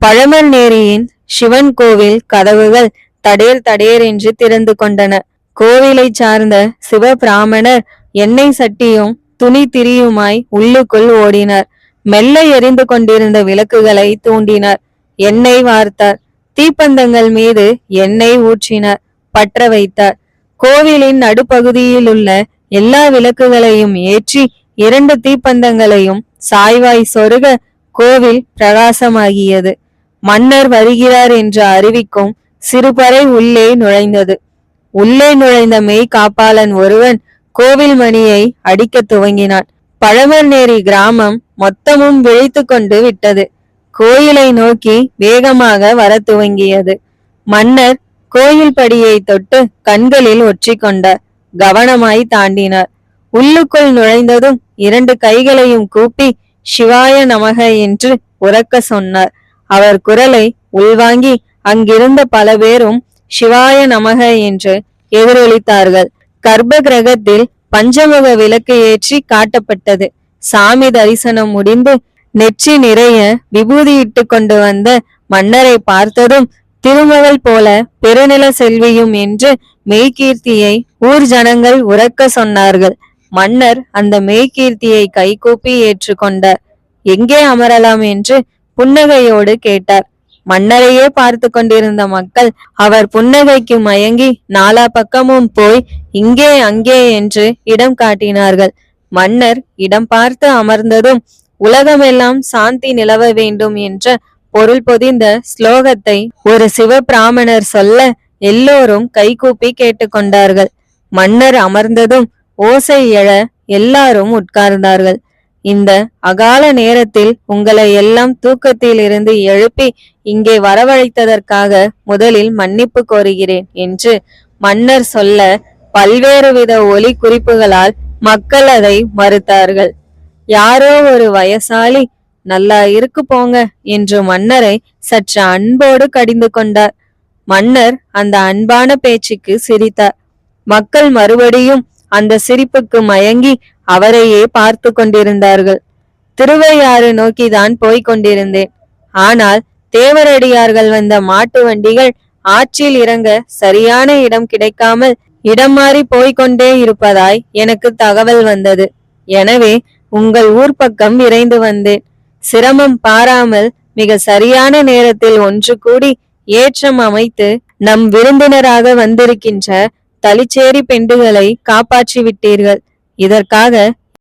பழமர்நேரியின் சிவன் கோவில் கதவுகள் தடேர் தடேர் என்று திறந்து கொண்டன. கோவிலை சார்ந்த சிவபிராமணர் எண்ணெய் சட்டியும் துணி திரியுமாய் உள்ளுக்குள் ஓடினார். மெல்ல எரிந்து கொண்டிருந்த விளக்குகளை தூண்டினார். எண்ணெய் வார்த்தார். தீப்பந்தங்கள் மீது எண்ணெய் ஊற்றினார். பற்ற வைத்தார். கோவிலின் நடுப்பகுதியில் உள்ள எல்லா விளக்குகளையும் ஏற்றி 2 தீப்பந்தங்களையும் சாய்வாய் சொருக கோவில் பிரகாசமாகியது. மன்னர் வருகிறார் என்று அறிவிக்கும் சிறுபறை உள்ளே நுழைந்தது. உள்ளே நுழைந்த மெய் காப்பாளன் ஒருவன் கோவில் மணியை அடிக்க துவங்கினான். பழமர்நேரி கிராமம் மொத்தமும் விழித்து கொண்டு விட்டது. கோயிலை நோக்கி வேகமாக வர துவங்கியது. மன்னர் கோயில் படியை தொட்டு கண்களில் ஒற்றிக்கொண்டார். கவனமாய் தாண்டினார். உள்ளுக்குள் நுழைந்ததும் 2 கைகளையும் கூப்பி சிவாய நமக என்று உரக்க சொன்னார். அவர் குரலை உள்வாங்கி அங்கிருந்த பல பேரும் சிவாய நமக என்று எதிரொலித்தார்கள். கர்ப்ப கிரகத்தில் பஞ்சமுக விளக்கு ஏற்றி காட்டப்பட்டது. சாமி தரிசனம் முடிந்து நெற்றி நிறைய விபூதியிட்டு கொண்டு வந்த மன்னரை பார்த்ததும் திருமகள் போல பெருநில செல்வியும் என்று மெய்கீர்த்தியை ஊர் ஜனங்கள் உரக்க சொன்னார்கள். மன்னர் அந்த மெய்கீர்த்தியை கைகூப்பி ஏற்றுக்கொண்டார். எங்கே அமரலாம் என்று புன்னகையோடு கேட்டார். மன்னரையே பார்த்து கொண்டிருந்த மக்கள் அவர் புன்னகைக்கு மயங்கி நாலா பக்கமும் போய் இங்கே அங்கே என்று இடம் காட்டினார்கள். மன்னர் இடம் பார்த்து அமர்ந்ததும் உலகமெல்லாம் சாந்தி நிலவ வேண்டும் என்ற பொருள் பொதிந்த ஸ்லோகத்தை ஒரு சிவபிராமணர் சொல்ல எல்லோரும் கைகூப்பி கேட்டுக்கொண்டார்கள். மன்னர் அமர்ந்ததும் ஓசை எழ எல்லாரும் உட்கார்ந்தார்கள். இந்த அகால நேரத்தில் உங்களை எல்லாம் தூக்கத்தில் இருந்து எழுப்பி இங்கே வரவழைத்ததற்காக முதலில் மன்னிப்பு கோருகிறேன் என்று மன்னர் சொல்ல பல்வேறு வித ஒலி குறிப்புகளால் மக்கள் அதை மறுத்தார்கள். யாரோ ஒரு வயசாலி நல்லா இருக்கு போங்க என்று மன்னரை சற்று அன்போடு கடிந்து கொண்டார். மன்னர் அந்த அன்பான பேச்சுக்கு சிரித்தார். மக்கள் மறுபடியும் அந்த சிரிப்புக்கு மயங்கி அவரையே பார்த்து கொண்டிருந்தார்கள். திருவையாறு நோக்கிதான் போய்க் கொண்டிருந்தேன். ஆனால் தேவரடியார்கள் வந்த மாட்டு வண்டிகள் ஆற்றில் இறங்க சரியான இடம் கிடைக்காமல் இடம் மாறி போய்கொண்டே இருப்பதாய் எனக்கு தகவல் வந்தது. எனவே உங்கள் ஊர் பக்கம் விரைந்து வந்தேன். சிரமம் பாராமல் மிக சரியான நேரத்தில் ஒன்று கூடி ஏற்றம் அமைத்து நம் விருந்தினராக வந்திருக்கின்ற தளிச்சேரி பெண்டுகளை காப்பாற்றி விட்டீர்கள். இதற்காக